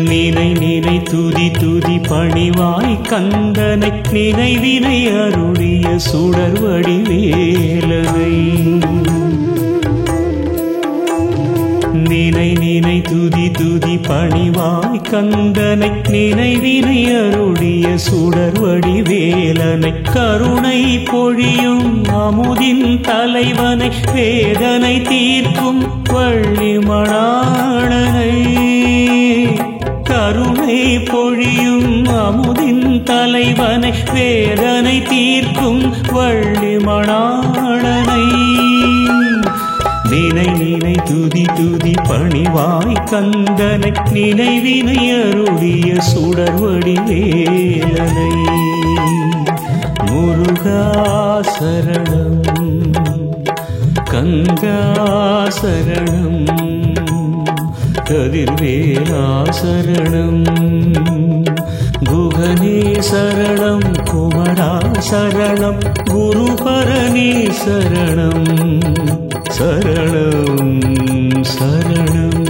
நினை நினை துதி துதி பணிவாய் கந்தனை நினைவினை அருளிய சுடர் வடிவேலனை நினை நினை துதி துதி பணிவாய் கந்தனை நினைவினை அருளிய சுடர் வடிவேலனை கருணை பொழியும் அமுதின் தலைவனை வேதனை தீர்க்கும் வள்ளி மணாளனை கருணை பொழியும் அமுதின் தலைவனை வேதனை தீர்க்கும் வள்ளி மணாளனை நினை நினை துதி துதி பணிவாய் கந்தனை நினைவினை அருளிய சுடர் வடிவேலனை முருகா சரணம் கந்தா சரணம் கதிர்வேலா சரணம் குகனே சரணம் குமரா சரணம் குருபரணி சரணம் சரணம் சரணம்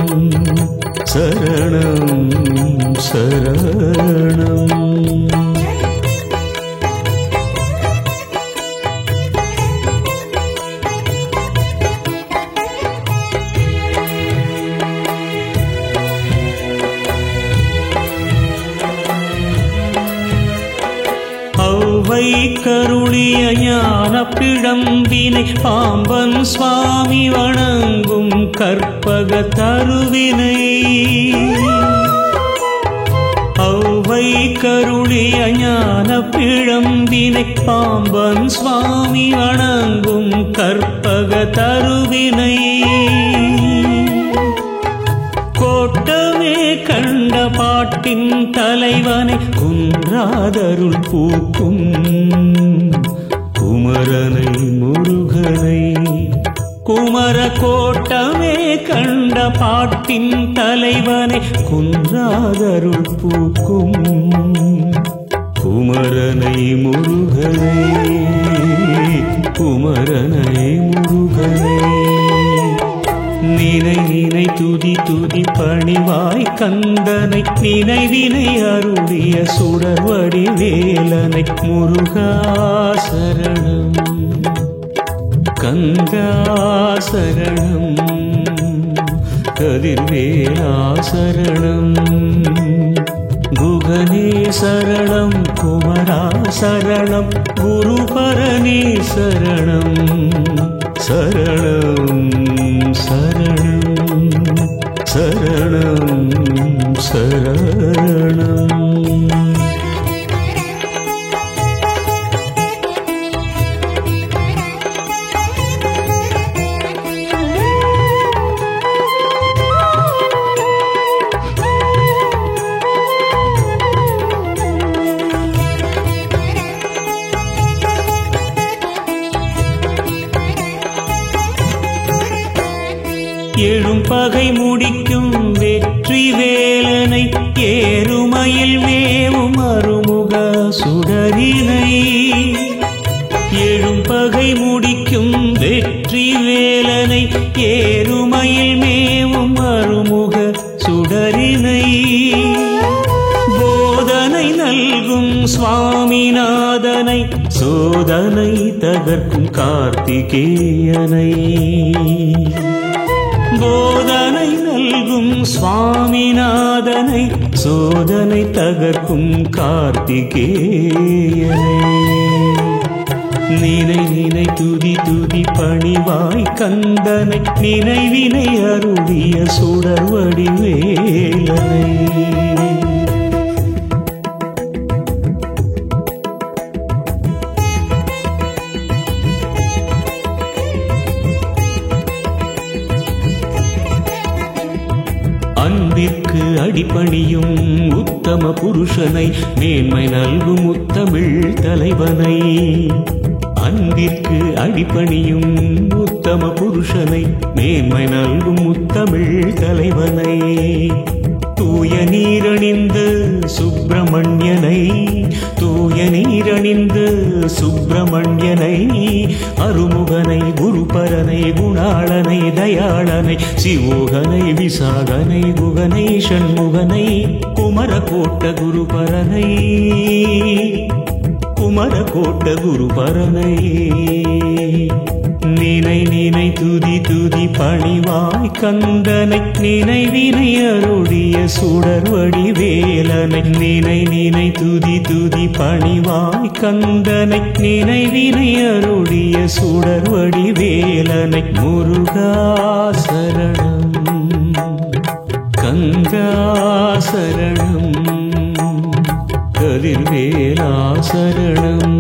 சரணம் சரணம் ஔவை கருளிய ஞான பிழம்பினை பாம்பன் சுவாமி வணங்கும் கற்பக தருவினை ஔவை கருளிய ஞான பிழம்பினை பாம்பன் சுவாமி வணங்கும் கற்பக தருவினை கோட்டமே கண்ட பாட்டின் தலைவனை குன்றாதருள் பூக்கும் குமரனை முருகனை குமர கோட்டமே கண்ட பாட்டின் தலைவனை குன்றாதருள் பூக்கும் குமரனை முருகனை குமரனை முருகனை நினை நினை துதி துதி பணிவாய் கந்தனை நினைவினை அருளிய சுடர் வடிவேலனை முருகா சரணம் கந்தா சரணம் கதிர்வேலா சரணம் குகனே சரணம் குமரா சரணம் குருபரணி சரணம் சரணம் சரணம் சரணம் சரணம் எழும் பகை முடிக்கும் வெற்றி வேலனை ஏறுமயில் மேவும் அருமுக சுடரினை எழும் பகை முடிக்கும் வெற்றி வேலனை ஏறுமயில் மேவும் அருமுக சுடரினை போதனை நல்கும் சுவாமிநாதனை சோதனை தகர்க்கும் கார்த்திகேயனை போதனை நல்கும் சுவாமிநாதனை சோதனை தகர்க்கும் கார்த்திகேயனை நினை நினை துதி துதி பணிவாய் கந்தனை நினைவினை அருளிய சுடர் வடிவேலனை அன்பிற்கு அடிபணியும் உத்தம புருஷனை மேன்மை நல்கும் முத்தமிழ் தலைவனை அன்பிற்கு அடிபணியும் உத்தம புருஷனை மேன்மை நல்கும் முத்தமிழ் தலைவனை தூய நீரணிந்து சுப்பிரமணியனை தூய நீரணிந்து சுப்பிரமணியனை அருமுகனை குருப பரனை குணாளனை தயாளனை சிவோகனை விசாகனை குகனை ஷண்முகனை குமரகோட்ட குருபரனை குமரகோட்ட குருபரனை நினை நினை துதி துதி பணிவாய் கந்தனை நினைவினை அருளிய சுடர்வடி வேலனை நினை நினை துதி துதி பணிவாய் கந்தனை நினைவினை அருளிய சுடர்வடி வேலனை முருகா சரணம் கந்தா சரணம் கதிர்வேலா சரணம்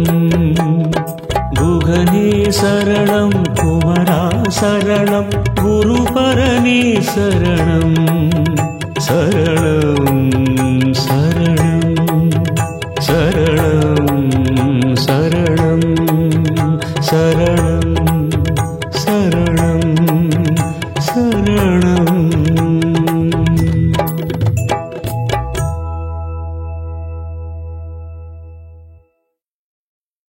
குகனே சரணம் குமரா சரணம் குருபரனே சரணம் சரணம்